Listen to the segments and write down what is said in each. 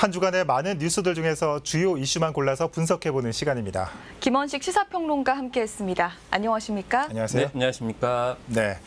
한 주간의 많은 뉴스들 중에서 주요 이슈만 골라서 분석해보는 시간입니다. 김원식 시사평론가 함께했습니다. 안녕하십니까? 안녕하세요. 네, 안녕하십니까? 네.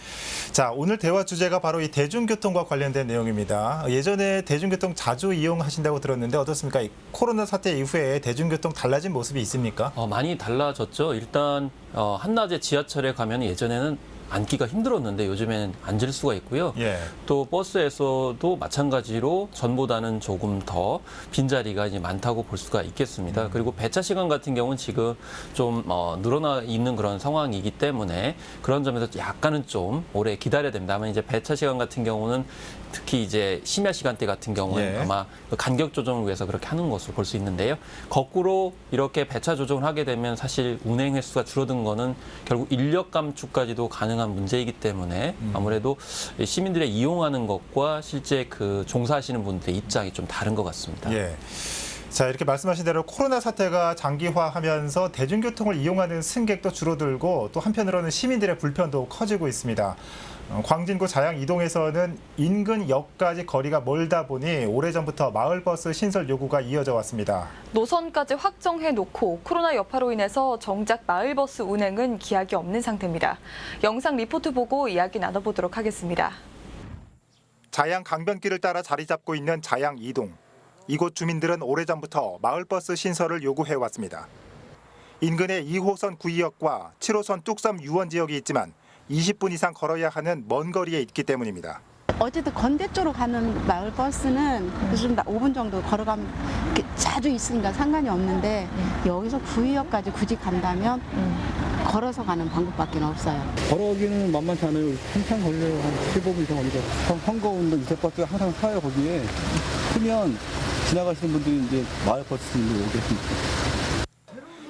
자, 오늘 대화 주제가 바로 이 대중교통과 관련된 내용입니다. 예전에 대중교통 자주 이용하신다고 들었는데 어떻습니까? 이 코로나 사태 이후에 대중교통 달라진 모습이 있습니까? 많이 달라졌죠. 일단 한낮에 지하철에 가면 예전에는 앉기가 힘들었는데 요즘에는 앉을 수가 있고요. 예. 또 버스에서도 마찬가지로 전보다는 조금 더 빈자리가 이제 많다고 볼 수가 있겠습니다. 그리고 배차 시간 같은 경우는 지금 좀 늘어나 있는 그런 상황이기 때문에 그런 점에서 약간은 좀 오래 기다려야 됩니다. 다만 이제 배차 시간 같은 경우는 특히 이제 심야 시간대 같은 경우는 예. 아마 간격 조정을 위해서 그렇게 하는 것으로 볼 수 있는데요. 거꾸로 이렇게 배차 조정을 하게 되면 사실 운행 횟수가 줄어든 거는 결국 인력 감축까지도 가능한 문제이기 때문에 아무래도 시민들의 이용하는 것과 실제 그 종사하시는 분들의 입장이 좀 다른 것 같습니다. 예. 자, 이렇게 말씀하신 대로 코로나 사태가 장기화하면서 대중교통을 이용하는 승객도 줄어들고 또 한편으로는 시민들의 불편도 커지고 있습니다. 광진구 자양 이동에서는 인근 역까지 거리가 멀다 보니 오래전부터 마을버스 신설 요구가 이어져 왔습니다. 노선까지 확정해놓고 코로나 여파로 인해서 정작 마을버스 운행은 기약이 없는 상태입니다. 영상 리포트 보고 이야기 나눠보도록 하겠습니다. 자양 강변길을 따라 자리 잡고 있는 자양 이동. 이곳 주민들은 오래전부터 마을버스 신설을 요구해왔습니다. 인근에 2호선 구의역과 7호선 뚝섬 유원 지역이 있지만 20분 이상 걸어야 하는 먼 거리에 있기 때문입니다. 어쨌든 건대 쪽으로 가는 마을버스는 요즘 5분 정도 걸어가면 자주 있으니까 상관이 없는데 여기서 구의역까지 굳이 간다면 걸어서 가는 방법밖에 없어요. 걸어오기는 만만치 않아요. 한참 걸려요. 한 15분 이상 걸리죠. 헝거운동 이세버스가 항상 서요, 거기에. 크면 지나가시는 분들이 이제 마을버스로 오겠습니다.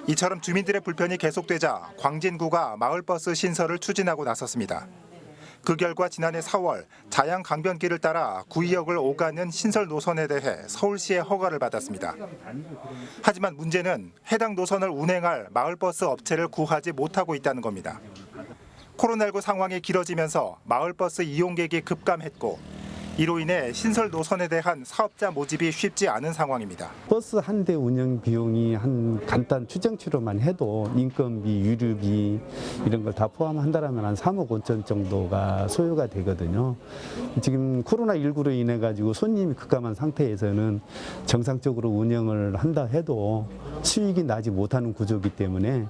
이처럼 주민들의 불편이 계속되자 광진구가 마을버스 신설을 추진하고 나섰습니다. 그 결과 지난해 4월 자양 강변길을 따라 구의역을 오가는 신설 노선에 대해 서울시의 허가를 받았습니다. 하지만 문제는 해당 노선을 운행할 마을버스 업체를 구하지 못하고 있다는 겁니다. 코로나19 상황이 길어지면서 마을버스 이용객이 급감했고 이로 인해 신설 노선에 대한 사업자 모집이 쉽지 않은 상황입니다. 버스 한 대 운영 비용이 한 간단 추정치로만 해도 인건비, 유류비 이런 걸 다 포함한다면 한 3억 5천 정도가 소요가 되거든요. 지금 코로나19로 인해 가지고 손님이 급감한 상태에서는 정상적으로 운영을 한다 해도 수익이 나지 못하는 구조이기 때문에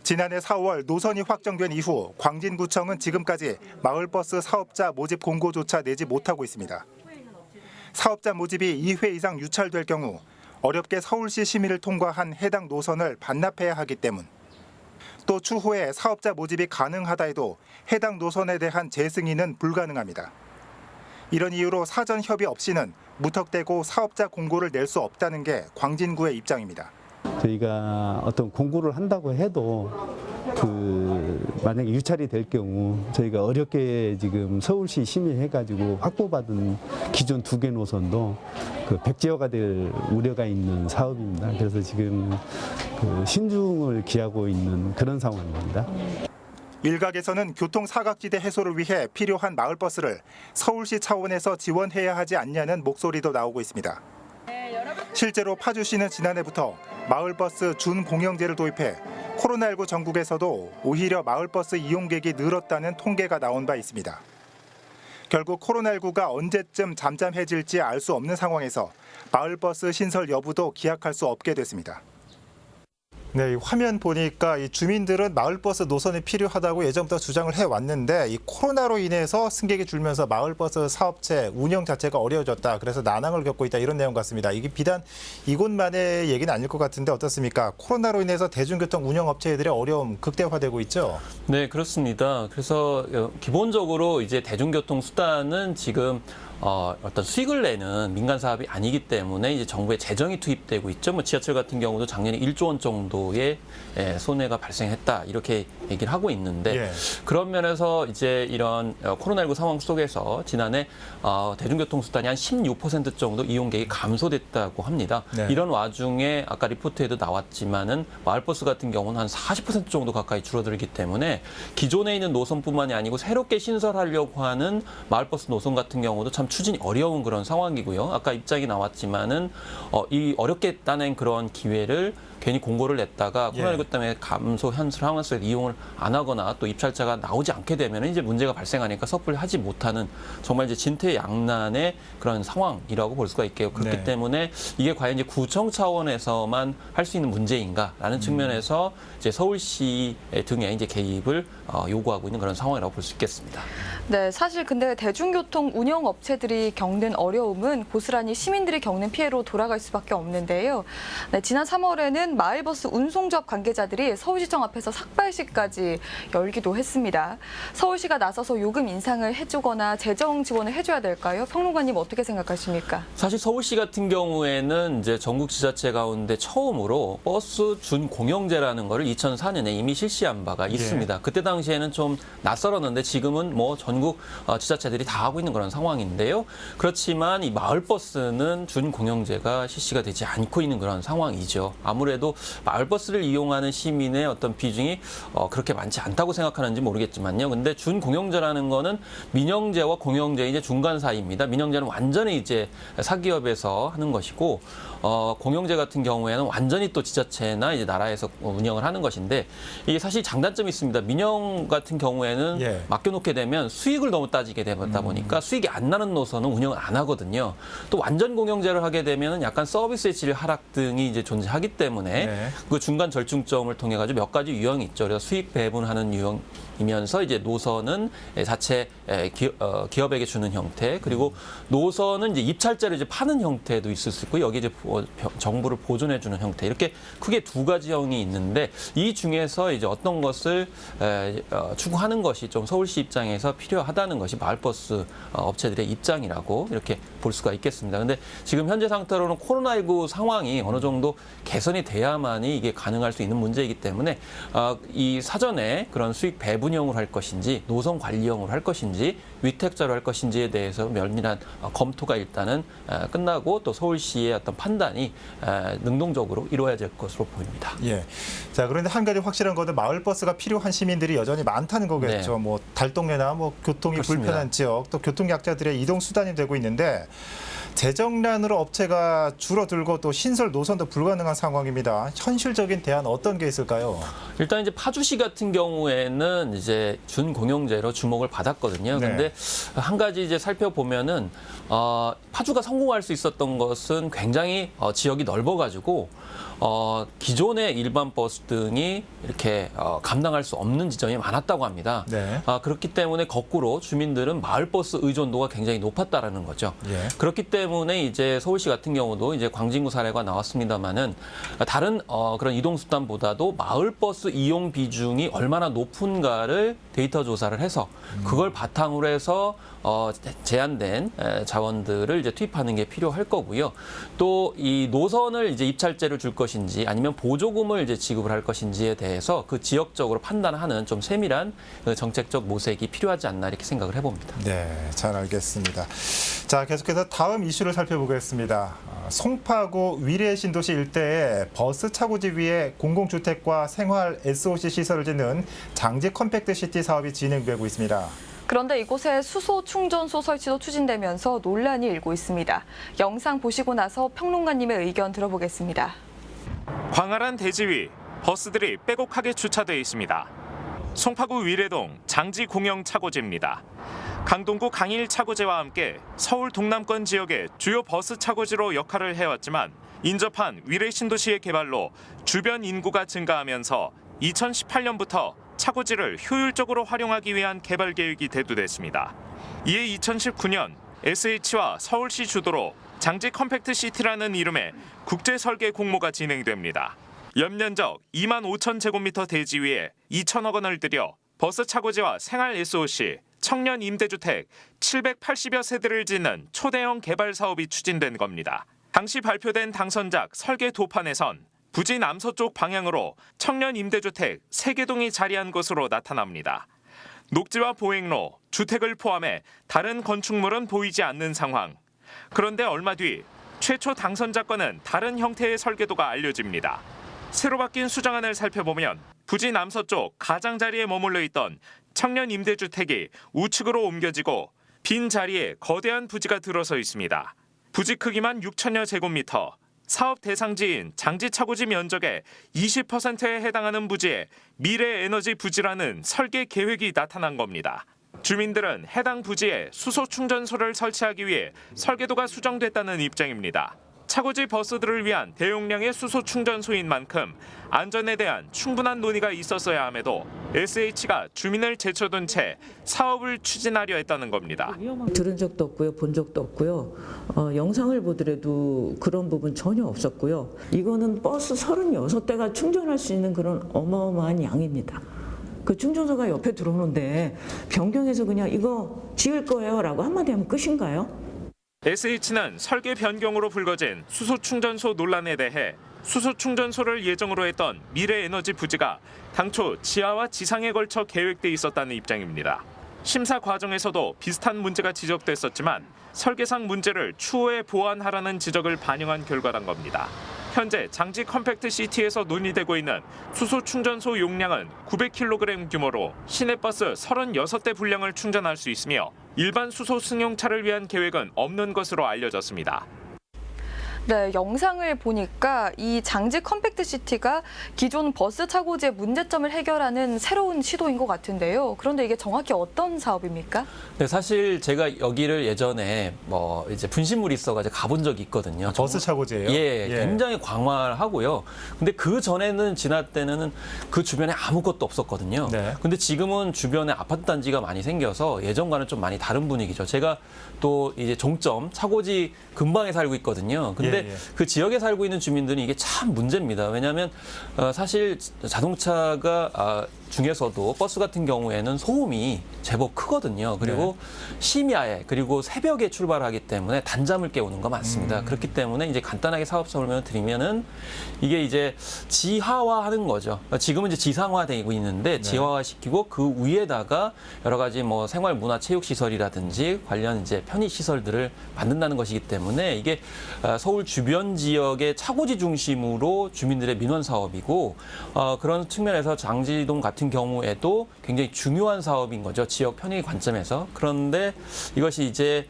지난해 4월 노선이 확정된 이후 광진구청은 지금까지 마을버스 사업자 모집 공고조차 내지 못하고 있습니다. 사업자 모집이 2회 이상 유찰될 경우 어렵게 서울시 심의를 통과한 해당 노선을 반납해야 하기 때문, 또 추후에 사업자 모집이 가능하다 해도 해당 노선에 대한 재승인은 불가능합니다. 이런 이유로 사전 협의 없이는 무턱대고 사업자 공고를 낼 수 없다는 게 광진구의 입장입니다. 저희가 어떤 공고를 한다고 해도 만약에 유찰이 될 경우 저희가 어렵게 지금 서울시 심의해가지고 확보받은 기존 2개 노선도 백지화가 될 우려가 있는 사업입니다. 그래서 지금 신중을 기하고 있는 그런 상황입니다. 일각에서는 교통 사각지대 해소를 위해 필요한 마을버스를 서울시 차원에서 지원해야 하지 않냐는 목소리도 나오고 있습니다. 실제로 파주시는 지난해부터 마을버스 준공영제를 도입해 코로나19 전국에서도 오히려 마을버스 이용객이 늘었다는 통계가 나온 바 있습니다. 결국 코로나19가 언제쯤 잠잠해질지 알 수 없는 상황에서 마을버스 신설 여부도 기약할 수 없게 됐습니다. 네, 이 화면 보니까 이 주민들은 마을버스 노선이 필요하다고 예전부터 주장을 해왔는데 이 코로나로 인해서 승객이 줄면서 마을버스 사업체 운영 자체가 어려워졌다. 그래서 난항을 겪고 있다. 이런 내용 같습니다. 이게 비단 이곳만의 얘기는 아닐 것 같은데 어떻습니까? 코로나로 인해서 대중교통 운영업체들의 어려움 극대화되고 있죠? 네, 그렇습니다. 그래서 기본적으로 이제 대중교통 수단은 지금 어떤 수익을 내는 민간 사업이 아니기 때문에 이제 정부의 재정이 투입되고 있죠. 뭐 지하철 같은 경우도 작년에 1조 원 정도의 손해가 발생했다 이렇게 얘기를 하고 있는데 예. 그런 면에서 이제 이런 코로나19 상황 속에서 지난해 대중교통 수단이 한 16% 정도 이용객이 감소됐다고 합니다. 네. 이런 와중에 아까 리포트에도 나왔지만은 마을버스 같은 경우는 한 40% 정도 가까이 줄어들기 때문에 기존에 있는 노선뿐만이 아니고 새롭게 신설하려고 하는 마을버스 노선 같은 경우도 참 추진이 어려운 그런 상황이고요. 아까 입장이 나왔지만은 이 어렵게 따낸 그런 기회를 괜히 공고를 냈다가 예. 코로나19 때문에 감소한 상황 속에서 이용을 안 하거나 또 입찰자가 나오지 않게 되면 이제 문제가 발생하니까 섣불리 하지 못하는 정말 이제 진퇴양난의 그런 상황이라고 볼 수가 있겠고 그렇기 네. 때문에 이게 과연 이제 구청 차원에서만 할 수 있는 문제인가라는 측면에서 이제 서울시 등의 이제 개입을 요구하고 있는 그런 상황이라고 볼 수 있겠습니다. 네, 사실 근데 대중교통 운영 업체들이 겪는 어려움은 고스란히 시민들이 겪는 피해로 돌아갈 수밖에 없는데요. 네, 지난 3월에는 마을버스 운송조합 관계자들이 서울시청 앞에서 삭발식까지 열기도 했습니다. 서울시가 나서서 요금 인상을 해주거나 재정 지원을 해줘야 될까요? 평론가님 어떻게 생각하십니까? 사실 서울시 같은 경우에는 이제 전국 지자체 가운데 처음으로 버스 준공영제라는 거를 2004년에 이미 실시한 바가 있습니다. 그때 당시에는 좀 낯설었는데 지금은 뭐 전국 지자체들이 다 하고 있는 그런 상황인데요. 그렇지만 이 마을버스는 준공영제가 실시가 되지 않고 있는 그런 상황이죠. 아무래도 마을버스를 이용하는 시민의 어떤 비중이 그렇게 많지 않다고 생각하는지 모르겠지만요. 근데 준공영제라는 거는 민영제와 공영제의 이제 중간 사이입니다. 민영제는 완전히 이제 사기업에서 하는 것이고 공영제 같은 경우에는 완전히 또 지자체나 이제 나라에서 운영을 하는 것인데 이게 사실 장단점이 있습니다. 민영 같은 경우에는 예. 맡겨놓게 되면 수익을 너무 따지게 되다 보니까 수익이 안 나는 노선은 운영을 안 하거든요. 또 완전 공영제를 하게 되면 약간 서비스의 질 하락 등이 이제 존재하기 때문에 네. 그 중간 절충점을 통해 가지고 몇 가지 유형이 있죠. 그래서 수익 배분하는 유형이면서 이제 노선은 자체 기업에게 주는 형태 그리고 노선은 이제 입찰제를 이제 파는 형태도 있을 수 있고 여기 이제 정부를 보존해 주는 형태 이렇게 크게 두 가지형이 있는데 이 중에서 이제 어떤 것을 추구하는 것이 좀 서울시 입장에서 필요하다는 것이 마을버스 업체들의 입장이라고 이렇게 볼 수가 있겠습니다. 근데 지금 현재 상태로는 코로나19 상황이 어느 정도 개선이 돼야만이 이게 가능할 수 있는 문제이기 때문에 이 사전에 그런 수익 배분형으로 할 것인지 노선 관리형으로 할 것인지 위택자로 할 것인지에 대해서 면밀한 검토가 일단은 끝나고 또 서울시의 어떤 판단이 능동적으로 이루어야 될 것으로 보입니다. 예. 자, 그런데 한 가지 확실한 것은 마을버스가 필요한 시민들이 여전히 많다는 거겠죠. 네. 뭐 달동네나 뭐 교통이 그렇습니다. 불편한 지역, 또 교통약자들의 이동 수단이 되고 있는데 재정난으로 업체가 줄어들고 또 신설 노선도 불가능한 상황입니다. 현실적인 대안 어떤 게 있을까요? 일단 이제 파주시 같은 경우에는 이제 준공영제로 주목을 받았거든요. 네. 근데 한 가지 이제 살펴보면은 파주가 성공할 수 있었던 것은 굉장히 지역이 넓어가지고 기존의 일반 버스 등이 이렇게 감당할 수 없는 지점이 많았다고 합니다. 네. 그렇기 때문에 거꾸로 주민들은 마을버스 의존도가 굉장히 높았다라는 거죠. 예. 그렇기 때문에 이제 서울시 같은 경우도 이제 광진구 사례가 나왔습니다만은 다른 그런 이동 수단보다도 마을버스 이용 비중이 얼마나 높은가를 데이터 조사를 해서 그걸 바탕으로 해서 제한된 자원들을 이제 투입하는 게 필요할 거고요. 또 이 노선을 이제 입찰제를 줄 것인지 아니면 보조금을 이제 지급을 할 것인지에 대해서 그 지역적으로 판단하는 좀 세밀한 그 정책적 모색이 필요하지 않나 이렇게 생각을 해봅니다. 네, 잘 알겠습니다. 자, 계속해서 다음 이슈를 살펴보겠습니다. 송파구 위례 신도시 일대에 버스 차고지 위에 공공주택과 생활 SOC 시설을 짓는 장지 컴팩트 시티 사업이 진행되고 있습니다. 그런데 이곳에 수소 충전소 설치도 추진되면서 논란이 일고 있습니다. 영상 보시고 나서 평론가님의 의견 들어보겠습니다. 광활한 대지 위 버스들이 빼곡하게 주차돼 있습니다. 송파구 위례동 장지 공영 차고지입니다. 강동구 강일 차고지와 함께 서울 동남권 지역의 주요 버스 차고지로 역할을 해왔지만 인접한 위례 신도시의 개발로 주변 인구가 증가하면서 2018년부터 차고지를 효율적으로 활용하기 위한 개발 계획이 대두됐습니다. 이에 2019년 SH와 서울시 주도로 장지 컴팩트 시티라는 이름의 국제 설계 공모가 진행됩니다. 연면적 2만 5천 제곱미터 대지 위에 2천억 원을 들여 버스 차고지와 생활 SOC, 청년 임대주택 780여 세대를 짓는 초대형 개발 사업이 추진된 겁니다. 당시 발표된 당선작 설계 도판에선 부지 남서쪽 방향으로 청년 임대주택 3개 동이 자리한 것으로 나타납니다. 녹지와 보행로, 주택을 포함해 다른 건축물은 보이지 않는 상황. 그런데 얼마 뒤 최초 당선자과는 다른 형태의 설계도가 알려집니다. 새로 바뀐 수정안을 살펴보면 부지 남서쪽 가장자리에 머물러 있던 청년 임대주택이 우측으로 옮겨지고 빈 자리에 거대한 부지가 들어서 있습니다. 부지 크기만 6천여 제곱미터, 사업 대상지인 장지차고지 면적의 20%에 해당하는 부지에 미래에너지 부지라는 설계 계획이 나타난 겁니다. 주민들은 해당 부지에 수소 충전소를 설치하기 위해 설계도가 수정됐다는 입장입니다. 차고지 버스들을 위한 대용량의 수소 충전소인 만큼 안전에 대한 충분한 논의가 있었어야 함에도 SH가 주민을 제쳐둔 채 사업을 추진하려 했다는 겁니다. 들은 적도 없고요, 본 적도 없고요. 영상을 보더라도 그런 부분 전혀 없었고요. 이거는 버스 36대가 충전할 수 있는 그런 어마어마한 양입니다. 그 충전소가 옆에 들어오는데 변경해서 그냥 이거 지을 거예요 라고 한마디 하면 끝인가요? SH는 설계 변경으로 불거진 수소 충전소 논란에 대해 수소 충전소를 예정으로 했던 미래에너지 부지가 당초 지하와 지상에 걸쳐 계획돼 있었다는 입장입니다. 심사 과정에서도 비슷한 문제가 지적됐었지만 설계상 문제를 추후에 보완하라는 지적을 반영한 결과란 겁니다. 현재 장지 컴팩트 시티에서 논의되고 있는 수소 충전소 용량은 900kg 규모로 시내버스 36대 분량을 충전할 수 있으며 일반 수소 승용차를 위한 계획은 없는 것으로 알려졌습니다. 네, 영상을 보니까 이 장지 컴팩트 시티가 기존 버스 차고지의 문제점을 해결하는 새로운 시도인 것 같은데요. 그런데 이게 정확히 어떤 사업입니까? 네, 사실 제가 여기를 예전에 이제 분신물이 있어가지고 가본 적이 있거든요. 버스 차고지예요? 예, 굉장히 광활하고요. 근데 그 전에는 지날 때는 그 주변에 아무것도 없었거든요. 네. 근데 지금은 주변에 아파트 단지가 많이 생겨서 예전과는 좀 많이 다른 분위기죠. 제가 또 이제 종점 차고지 근방에 살고 있거든요. 근데 그 지역에 살고 있는 주민들은 이게 참 문제입니다. 왜냐하면 사실 자동차가 중에서도 버스 같은 경우에는 소음이 제법 크거든요. 그리고 심야에 그리고 새벽에 출발하기 때문에 단잠을 깨우는 거 많습니다. 그렇기 때문에 이제 간단하게 사업 설명을 드리면은 이게 이제 지하화하는 거죠. 지금은 이제 지상화되고 있는데 지하화시키고 그 위에다가 여러 가지 뭐 생활 문화 체육 시설이라든지 관련 이제 편의 시설들을 만든다는 것이기 때문에 이게 서울 주변 지역의 차고지 중심으로 주민들의 민원 사업이고 그런 측면에서 장지동 같은 경우에도 굉장히 중요한 사업인 거죠. 지역 편의 관점에서. 그런데 이것이 이제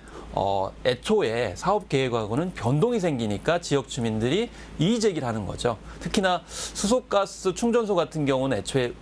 애초에 사업 계획하고는 변동이 생기니까 지역 주민들이 이의 제기를 하는 거죠. 특히나 수소가스 충전소 같은 경우는 애초에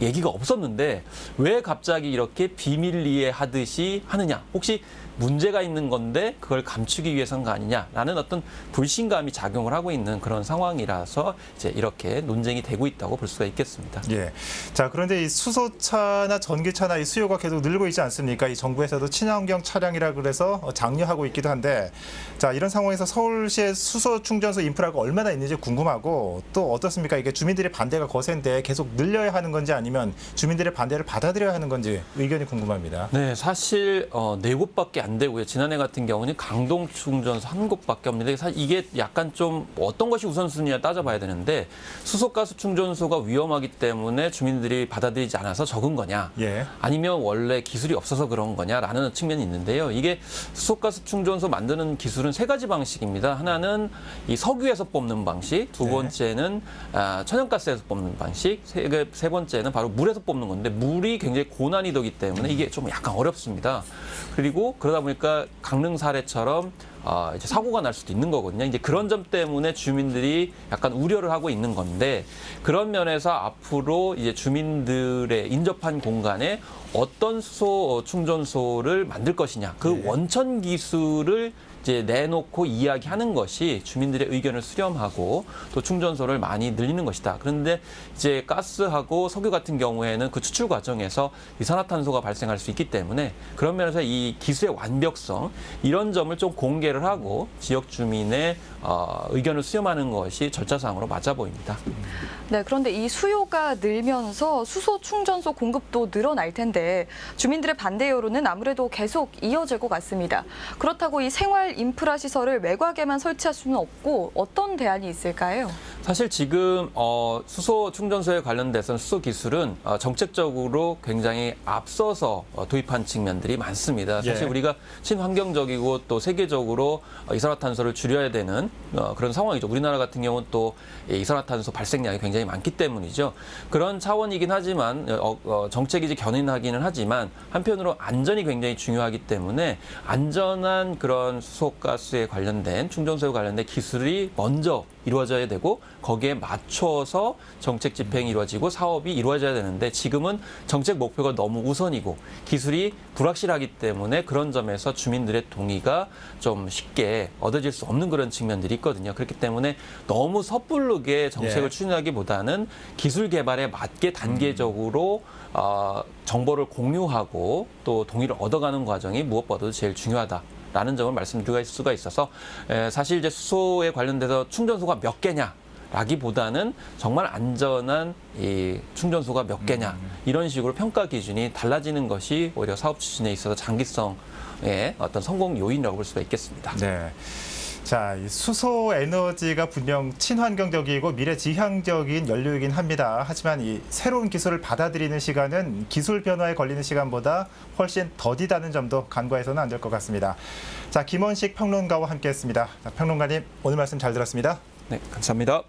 얘기가 없었는데 왜 갑자기 이렇게 비밀리에 하듯이 하느냐. 혹시 문제가 있는 건데 그걸 감추기 위해서인 거 아니냐라는 어떤 불신감이 작용을 하고 있는 그런 상황이라서 이제 이렇게 논쟁이 되고 있다고 볼 수가 있겠습니다. 예. 자, 그런데 이 수소차나 전기차나 이 수요가 계속 늘고 있지 않습니까? 이 정부에서도 친환경 차량이라 그래서 장려하고 있기도 한데, 자, 이런 상황에서 서울시의 수소 충전소 인프라가 얼마나 있는지 궁금하고 또 어떻습니까? 이게 주민들의 반대가 거센데 계속 늘려야 하는 건지 아니면 주민들의 반대를 받아들여야 하는 건지 의견이 궁금합니다. 네, 사실 4곳밖에 안 되고요. 지난해 같은 경우는 강동 충전소 1곳밖에 없는데 사실 이게 약간 좀 어떤 것이 우선순위냐 따져봐야 되는데 수소가스 충전소가 위험하기 때문에 주민들이 받아들이지 않아서 적은 거냐 아니면 원래 기술이 없어서 그런 거냐라는 측면이 있는데요. 이게 수소가스 충전소 만드는 기술은 3가지 방식입니다. 하나는 이 석유에서 뽑는 방식, 두 번째는 천연가스에서 뽑는 방식, 세 번째는 바로 물에서 뽑는 건데 물이 굉장히 고난이도기 때문에 이게 좀 약간 어렵습니다. 그리고 그러다 보니까 강릉 사례처럼 이제 사고가 날 수도 있는 거거든요. 이제 그런 점 때문에 주민들이 약간 우려를 하고 있는 건데 그런 면에서 앞으로 이제 주민들의 인접한 공간에 어떤 수소 충전소를 만들 것이냐, 그 원천 기술을 이제 내놓고 이야기하는 것이 주민들의 의견을 수렴하고 또 충전소를 많이 늘리는 것이다. 그런데 이제 가스하고 석유 같은 경우에는 그 추출 과정에서 이산화탄소가 발생할 수 있기 때문에 그런 면에서 이 기술의 완벽성 이런 점을 좀 공개 공개를 하고 지역 주민의 의견을 수렴하는 것이 절차상으로 맞아 보입니다. 네, 그런데 이 수요가 늘면서 수소 충전소 공급도 늘어날 텐데 주민들의 반대 여론은 아무래도 계속 이어질 것 같습니다. 그렇다고 이 생활 인프라 시설을 외곽에만 설치할 수는 없고 어떤 대안이 있을까요? 사실 지금 수소 충전소에 관련돼서는 수소 기술은 정책적으로 굉장히 앞서서 도입한 측면들이 많습니다. 사실 예. 우리가 친환경적이고 또 세계적으로 이산화탄소를 줄여야 되는 그런 상황이죠. 우리나라 같은 경우는 또 이산화탄소 발생량이 굉장히 많기 때문이죠. 그런 차원이긴 하지만 정책이 이제 견인하기는 하지만 한편으로 안전이 굉장히 중요하기 때문에 안전한 그런 수소가스에 관련된 충전소에 관련된 기술이 먼저 이루어져야 되고 거기에 맞춰서 정책 집행이 이루어지고 사업이 이루어져야 되는데 지금은 정책 목표가 너무 우선이고 기술이 불확실하기 때문에 그런 점에서 주민들의 동의가 좀 쉽게 얻어질 수 없는 그런 측면들이 있거든요. 그렇기 때문에 너무 섣부르게 정책을 예. 추진하기보다는 기술 개발에 맞게 단계적으로 정보를 공유하고 또 동의를 얻어가는 과정이 무엇보다도 제일 중요하다. 라는 점을 말씀드릴 수가 있어서 사실 이제 수소에 관련돼서 충전소가 몇 개냐 라기보다는 정말 안전한 이 충전소가 몇 개냐 이런 식으로 평가 기준이 달라지는 것이 오히려 사업 추진에 있어서 장기성의 어떤 성공 요인이라고 볼 수가 있겠습니다. 네. 자, 이 수소 에너지가 분명 친환경적이고 미래지향적인 연료이긴 합니다. 하지만 이 새로운 기술을 받아들이는 시간은 기술 변화에 걸리는 시간보다 훨씬 더디다는 점도 간과해서는 안 될 것 같습니다. 자, 김원식 평론가와 함께했습니다. 자, 평론가님, 오늘 말씀 잘 들었습니다. 네, 감사합니다.